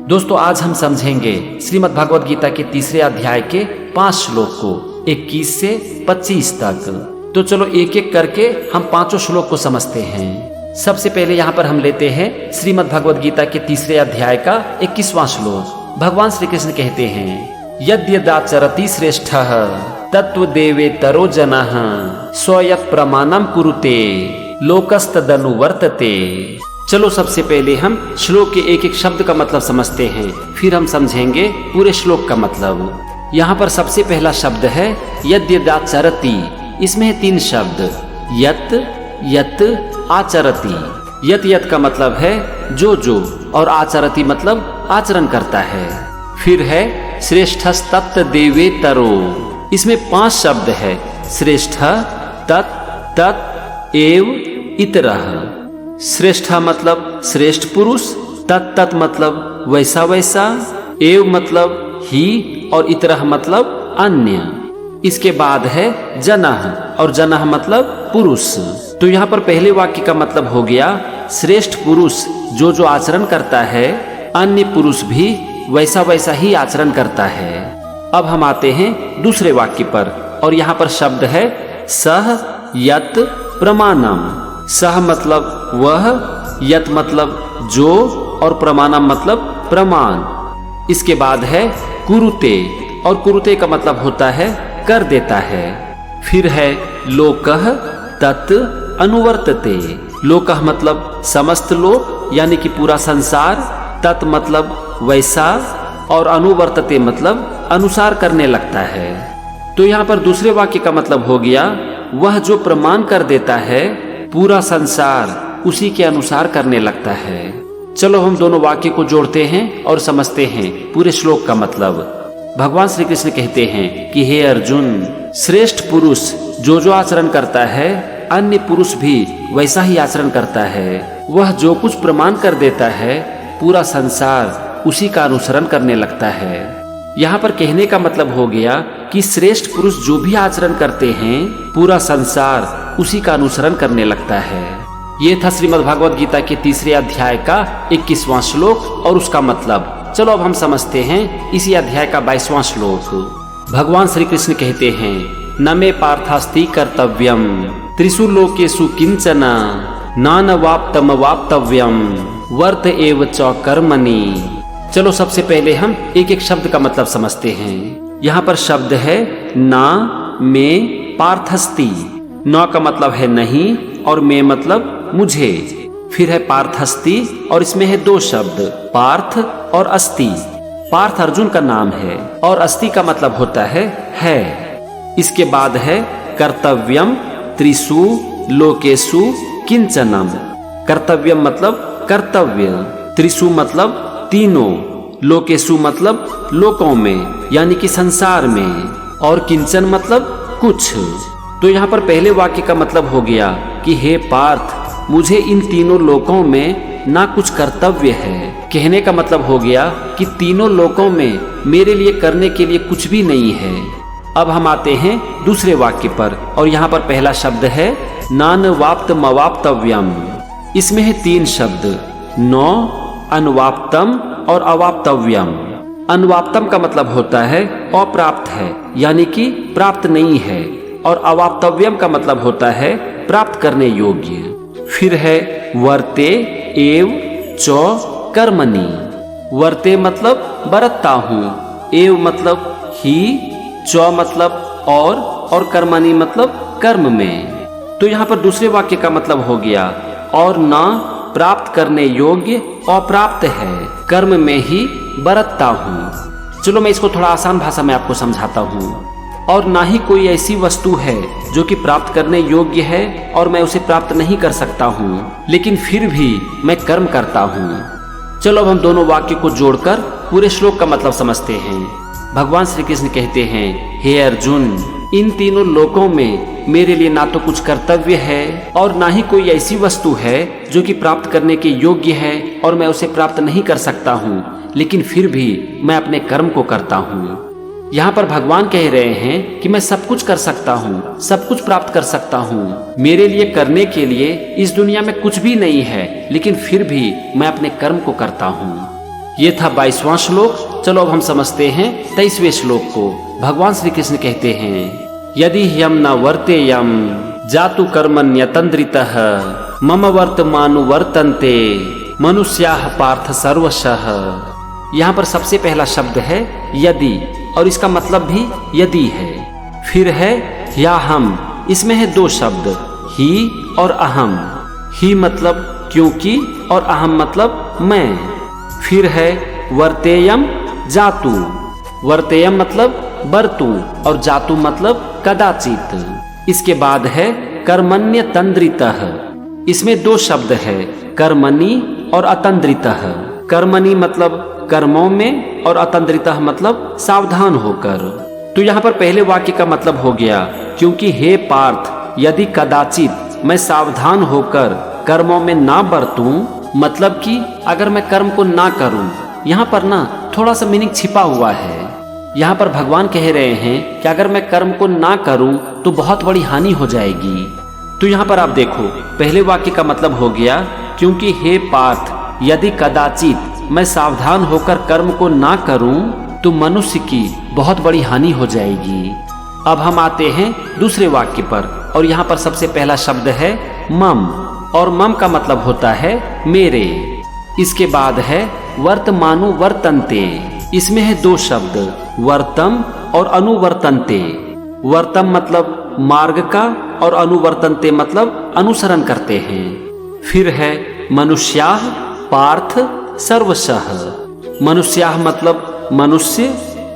दोस्तों आज हम समझेंगे श्रीमद् भगवद गीता के तीसरे अध्याय के 5 श्लोक को 21 से 25 तक। तो चलो एक एक करके हम 5 श्लोक को समझते हैं। सबसे पहले यहाँ पर हम लेते हैं श्रीमद् भगवद गीता के तीसरे अध्याय का 21वां श्लोक। भगवान श्री कृष्ण कहते हैं, यद्यदाचरति श्रेष्ठः तत्त्वदेवेतरो जनः स्वयत् प्रमाणम कुरुते लोकस्तदनुवर्तते। चलो सबसे पहले हम श्लोक के एक एक शब्द का मतलब समझते हैं, फिर हम समझेंगे पूरे श्लोक का मतलब। यहाँ पर सबसे पहला शब्द है यद्यदाचरति। इसमें है 3 शब्द, यत्, यत्, आचरति। यत् यत् का मतलब है जो, और आचरति मतलब आचरण करता है। फिर है श्रेष्ठस्तत्त्वदेवेतरो। इसमें 5 शब्द है, श्रेष्ठ, तत्, तत्, एव, इतरः। श्रेष्ठ मतलब श्रेष्ठ पुरुष, तत् मतलब वैसा वैसा, एव मतलब ही, और इतरः मतलब अन्य। इसके बाद है जनः, और जनः मतलब पुरुष। तो यहाँ पर पहले वाक्य का मतलब हो गया श्रेष्ठ पुरुष जो आचरण करता है, अन्य पुरुष भी वैसा वैसा ही आचरण करता है। अब हम आते हैं दूसरे वाक्य पर, और यहाँ पर शब्द है सह यत् प्रमाणम। सह मतलब वह, यत् मतलब जो, और प्रमाणम मतलब प्रमाण। इसके बाद है कुरुते, और कुरुते का मतलब होता है कर देता है। फिर है लोकः तत् अनुवर्तते। लोकः मतलब समस्त लोक यानी कि पूरा संसार, तत् मतलब वैसा, और अनुवर्तते मतलब अनुसार करने लगता है। तो यहाँ पर दूसरे वाक्य का मतलब हो गया वह जो प्रमाण कर देता है, पूरा संसार उसी के अनुसार करने लगता है। चलो हम दोनों वाक्य को जोड़ते हैं और समझते हैं पूरे श्लोक का मतलब। भगवान श्री कृष्ण कहते हैं कि हे अर्जुन, श्रेष्ठ पुरुष जो आचरण करता है, अन्य पुरुष भी वैसा ही आचरण करता है। वह जो कुछ प्रमाण कर देता है, पूरा संसार उसी का अनुसरण करने लगता है। यहाँ पर कहने का मतलब हो गया कि श्रेष्ठ पुरुष जो भी आचरण करते हैं, पूरा संसार उसी का अनुसरण करने लगता है। ये था श्रीमद् भगवद गीता के तीसरे अध्याय का 21वां श्लोक और उसका मतलब। चलो अब हम समझते हैं इसी अध्याय का 22वां श्लोक। भगवान श्री कृष्ण कहते हैं, न मे पार्थास्ति कर्तव्यम त्रिषु लोकेषु किंचन नानवाप्तमवाप्तव्यम वर्त एव च कर्मणि। चलो सबसे पहले हम एक एक शब्द का मतलब समझते हैं। यहाँ पर शब्द है ना, में, पार्थस्ति। न का मतलब है नहीं, और में मतलब मुझे। फिर है पार्थस्ति, और इसमें है 2 शब्द, पार्थ और अस्ति। पार्थ अर्जुन का नाम है, और अस्ति का मतलब होता है। इसके बाद है कर्तव्यम त्रिषु लोकेषु किंचनम। कर्तव्यम मतलब कर्तव्य, त्रिषु मतलब तीनों, लोकेषु मतलब लोकों में यानी कि संसार में, और किंचन मतलब कुछ। तो यहाँ पर पहले वाक्य का मतलब हो गया कि हे पार्थ, मुझे इन तीनों लोकों में ना कुछ कर्तव्य है। कहने का मतलब हो गया कि तीनों लोकों में मेरे लिए करने के लिए कुछ भी नहीं है। अब हम आते हैं दूसरे वाक्य पर, और यहाँ पर पहला शब्द है नानवाप्तमवाप्तव्यम। इसमें है 3 शब्द, नौ, अनवाप्तम और अवाप्तव्यम। अनवाप्तम का मतलब होता है अप्राप्त है यानी कि प्राप्त नहीं है, और अवाप्तव्यम का मतलब होता है प्राप्त करने योग्य। फिर है वर्ते एव च कर्मणि। वर्ते मतलब बरतता हूँ, एव मतलब ही, च मतलब और कर्मणि मतलब कर्म में। तो यहाँ पर दूसरे वाक्य का मतलब हो गया और ना प्राप्त करने योग्य अप्राप्त है, कर्म में ही बरतता हूँ। चलो मैं इसको थोड़ा आसान भाषा में आपको समझाता हूँ। और ना ही कोई ऐसी वस्तु है जो कि प्राप्त करने योग्य है और मैं उसे प्राप्त नहीं कर सकता हूँ, लेकिन फिर भी मैं कर्म करता हूँ। चलो अब हम दोनों वाक्य को जोड़कर पूरे श्लोक का मतलब समझते हैं। भगवान श्री कृष्ण कहते हैं, हे अर्जुन, इन तीनों लोकों में मेरे लिए ना तो कुछ कर्तव्य है और ना ही कोई ऐसी वस्तु है जो कि प्राप्त करने के योग्य है और मैं उसे प्राप्त नहीं कर सकता हूँ, लेकिन फिर भी मैं अपने कर्म को करता हूँ। यहाँ पर भगवान कह रहे हैं कि मैं सब कुछ कर सकता हूँ, सब कुछ प्राप्त कर सकता हूँ। मेरे लिए करने के लिए इस दुनिया में कुछ भी नहीं है, लेकिन फिर भी मैं अपने कर्म को करता हूँ। ये था 22वां श्लोक। चलो अब हम समझते हैं 23वें श्लोक को। भगवान श्री कृष्ण कहते हैं, यदि ह्यम न वर्तेयम जातु कर्मण्यतन्द्रितः मम वर्तमानु वर्तन्ते मनुष्याः पार्थ सर्वशः। यहाँ पर सबसे पहला शब्द है यदि, और इसका मतलब भी यदि है। फिर है या हम, इसमें है दो शब्द ही और अहम। ही मतलब क्योंकि और अहम मतलब मैं। फिर है वर्तेयम जातु। वर्तेयम मतलब बरतु और जातु मतलब कदाचित। इसके बाद है कर्मण्य तंद्रितः। इसमें दो शब्द है कर्मणि और अतंद्रितः। कर्मणि मतलब कर्मों में और अतंद्रितः मतलब सावधान होकर। तो यहाँ पर पहले वाक्य का मतलब हो गया, क्योंकि हे पार्थ यदि कदाचित मैं सावधान होकर कर्मों में ना बरतूं, मतलब कि अगर मैं कर्म को ना करूं। यहाँ पर ना थोड़ा सा मीनिंग छिपा हुआ है। यहाँ पर भगवान कह रहे हैं कि अगर मैं कर्म को ना करूं तो बहुत बड़ी हानि हो जाएगी। तो यहाँ पर आप देखो, पहले वाक्य का मतलब हो गया, क्योंकि हे पार्थ यदि कदाचित मैं सावधान होकर कर्म को ना करूं तो मनुष्य की बहुत बड़ी हानि हो जाएगी। अब हम आते हैं दूसरे वाक्य पर, और यहाँ पर सबसे पहला शब्द है मम, और मम का मतलब होता है मेरे। इसके बाद है वर्तमानु वर्तन्ते। इसमें है दो शब्द वर्तम और अनुवर्तन्ते। वर्तम मतलब मार्ग का और अनुवर्तन्ते मतलब अनुसरण करते हैं। फिर है मनुष्याः पार्थ सर्वशः। मनुष्याः मतलब मनुष्य,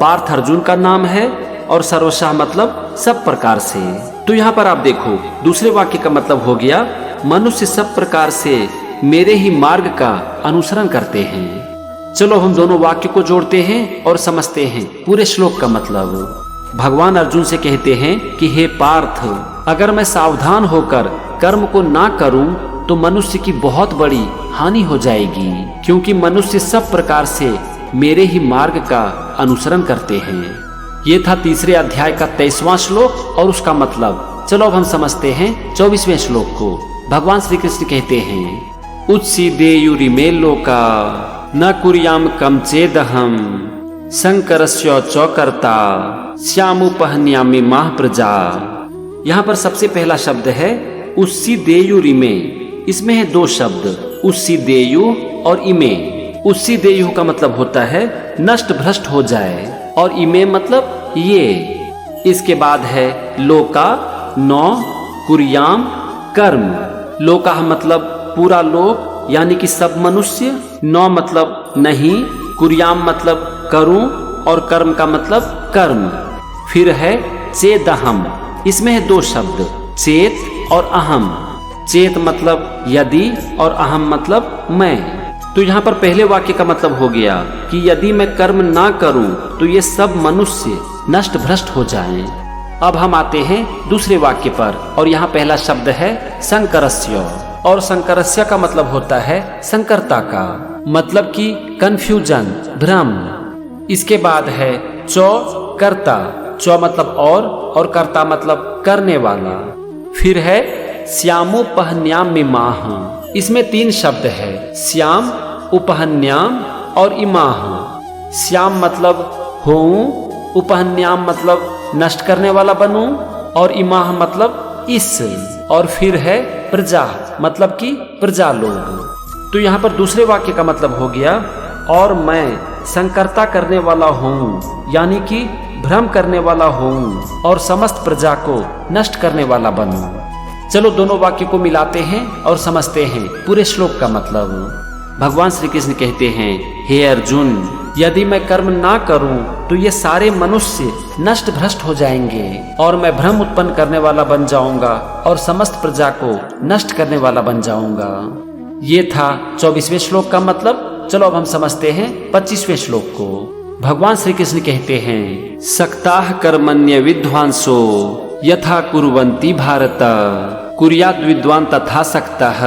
पार्थ अर्जुन का नाम है, और सर्वशः मतलब सब प्रकार से। तो यहाँ पर आप देखो, दूसरे वाक्य का मतलब हो गया मनुष्य सब प्रकार से मेरे ही मार्ग का अनुसरण करते हैं। चलो हम दोनों वाक्य को जोड़ते हैं और समझते हैं पूरे श्लोक का मतलब। भगवान अर्जुन से कहते हैं कि हे पार्थ, अगर मैं सावधान होकर कर्म को ना करूं तो मनुष्य की बहुत बड़ी हानि हो जाएगी, क्योंकि मनुष्य सब प्रकार से मेरे ही मार्ग का अनुसरण करते हैं। ये था तीसरे अध्याय का 23वां श्लोक और उसका मतलब। चलो अब हम समझते हैं 24वें श्लोक को। भगवान श्री कृष्ण कहते हैं, उत्सीदेयुरिमे लोका न कुर्याम कम चेदहम शंकरस्य चौकर्ता श्यामुपहन्यामि माह प्रजा। यहाँ पर सबसे पहला शब्द है उत्सीदेयुरिमे। इसमें है दो शब्द उत्सीदेयु और इमे। उत्सीदेयु का मतलब होता है नष्ट भ्रष्ट हो जाए, और इमे मतलब ये। इसके बाद है लोका, नौ, कुर्याम कर्म। लोका मतलब पूरा लोक यानी कि सब मनुष्य, नौ मतलब नहीं, कुर्याम मतलब करूं, और कर्म का मतलब कर्म। फिर है चेदहम। इसमें है दो शब्द चेत और अहम। चेत मतलब यदि और अहम मतलब मैं। तो यहाँ पर पहले वाक्य का मतलब हो गया कि यदि मैं कर्म ना करूं तो ये सब मनुष्य नष्ट भ्रष्ट हो जाएं। अब हम आते हैं दूसरे वाक्य पर, और यहाँ पहला शब्द है शंकरस्य, और शंकरस्य का मतलब होता है शंकरता का, मतलब कि कंफ्यूजन, भ्रम। इसके बाद है चौकर्ता। चौ मतलब और कर्ता मतलब करने वाला। फिर है श्यामुपहन्यामि माह। इसमें तीन शब्द है श्याम, उपहन्याम और इमाह। श्याम मतलब होऊं, उपहन्याम मतलब नष्ट करने वाला बनूं, और इमाह मतलब इस, और फिर है प्रजा मतलब कि प्रजा लोग। तो यहाँ पर दूसरे वाक्य का मतलब हो गया, और मैं संकरता करने वाला हूँ, यानी कि भ्रम करने वाला हूँ और समस्त प्रजा को नष्ट करने वाला बनूं। चलो दोनों वाक्य को मिलाते हैं और समझते हैं पूरे श्लोक का मतलब। भगवान श्री कृष्ण कहते हैं, हे अर्जुन, यदि मैं कर्म ना करूं तो ये सारे मनुष्य नष्ट भ्रष्ट हो जाएंगे, और मैं भ्रम उत्पन्न करने वाला बन जाऊंगा और समस्त प्रजा को नष्ट करने वाला बन जाऊंगा। ये था 24वें श्लोक का मतलब। चलो अब हम समझते हैं 25वें श्लोक को। भगवान श्री कृष्ण कहते हैं, सक्ताः कर्मण्य विद्वांसो यथा कुर्वन्ति भारत कुर्यात् विद्वान तथा सक्ताः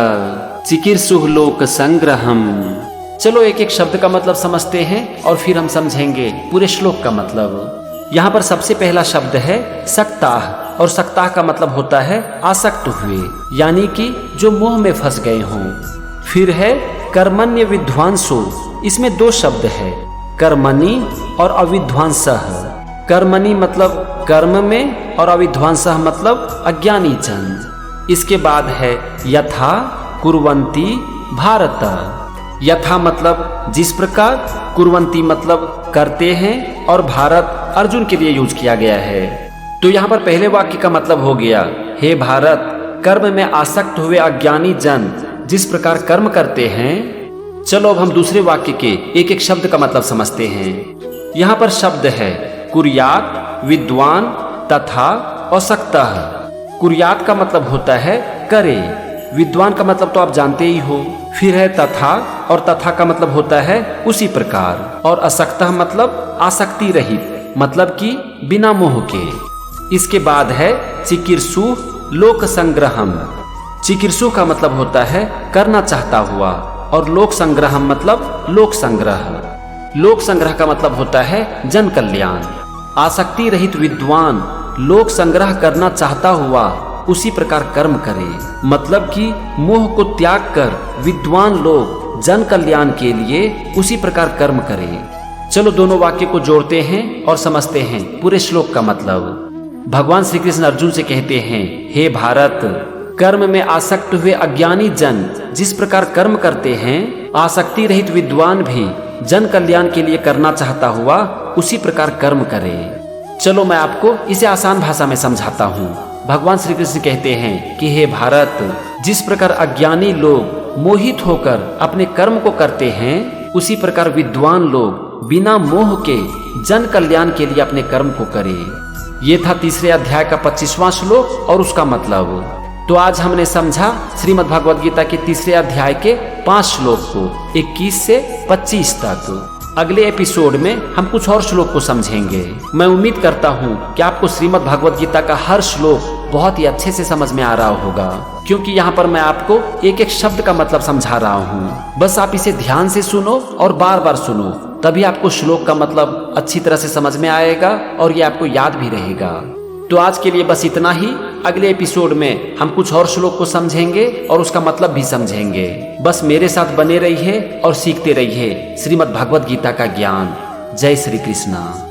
चिकीर्षुः लोक संग्रहम्। चलो एक एक शब्द का मतलब समझते हैं और फिर हम समझेंगे पूरे श्लोक का मतलब। यहाँ पर सबसे पहला शब्द है सक्ताः, और सक्ताः का मतलब होता है आसक्त हुए, यानी कि जो मोह में फंस गए हों। फिर है कर्मण्य विद्वांसो, इसमें दो शब्द है, कर्मणि और अविद्वांसः। कर्मणि मतलब कर्म में और अविद्वांसः मतलब अज्ञानी जन। इसके बाद है यथा कुर्वन्ति भारत। यथा मतलब जिस प्रकार, कुर्वन्ति मतलब करते हैं, और भारत अर्जुन के लिए यूज किया गया है। तो यहाँ पर पहले वाक्य का मतलब हो गया, हे भारत, कर्म में आसक्त हुए अज्ञानी जन जिस प्रकार कर्म करते हैं। चलो अब हम दूसरे वाक्य के एक एक शब्द का मतलब समझते हैं। यहाँ पर शब्द है कुर्यात, विद्वान तथा असक्तः। कुर्यात का मतलब होता है करे, विद्वान का मतलब तो आप जानते ही हो। फिर है तथा, और तथा का मतलब होता है उसी प्रकार। और असक्तः मतलब आसक्ति रहित, मतलब कि बिना मोह के। इसके बाद है चिकीर्षु लोक संग्रहम। चिकीर्षु का मतलब होता है करना चाहता हुआ, और लोक संग्रहम मतलब लोक संग्रह। लोक संग्रह का मतलब होता है जन कल्याण। आसक्ति रहित विद्वान लोक संग्रह करना चाहता हुआ उसी प्रकार कर्म करे, मतलब कि मोह को त्याग कर विद्वान लोग जन कल्याण के लिए उसी प्रकार कर्म करे। चलो दोनों वाक्य को जोड़ते हैं और समझते हैं पूरे श्लोक का मतलब। भगवान श्री कृष्ण अर्जुन से कहते हैं, हे भारत, कर्म में आसक्त हुए अज्ञानी जन जिस प्रकार कर्म करते हैं, आसक्ति रहित विद्वान भी जन कल्याण के लिए करना चाहता हुआ उसी प्रकार कर्म करे। चलो मैं आपको इसे आसान भाषा में समझाता हूँ। भगवान श्री कृष्ण कहते हैं कि हे भारत, जिस प्रकार अज्ञानी लोग मोहित होकर अपने कर्म को करते हैं, उसी प्रकार विद्वान लोग बिना मोह के जन कल्याण के लिए अपने कर्म को करें। ये था तीसरे अध्याय का 25वां श्लोक और उसका मतलब। तो आज हमने समझा श्रीमद् भागवत गीता के तीसरे अध्याय के 5 श्लोक को 21 से 25 तक। अगले एपिसोड में हम कुछ और श्लोक को समझेंगे। मैं उम्मीद करता हूँ कि आपको श्रीमद् भागवत गीता का हर श्लोक बहुत ही अच्छे से समझ में आ रहा होगा, क्योंकि यहाँ पर मैं आपको एक एक शब्द का मतलब समझा रहा हूँ। बस आप इसे ध्यान से सुनो और बार बार सुनो, तभी आपको श्लोक का मतलब अच्छी तरह से समझ में आएगा और ये आपको याद भी रहेगा। तो आज के लिए बस इतना ही। अगले एपिसोड में हम कुछ और श्लोक को समझेंगे और उसका मतलब भी समझेंगे। बस मेरे साथ बने रहिए और सीखते रहिए श्रीमद् भागवत गीता का ज्ञान। जय श्री कृष्ण।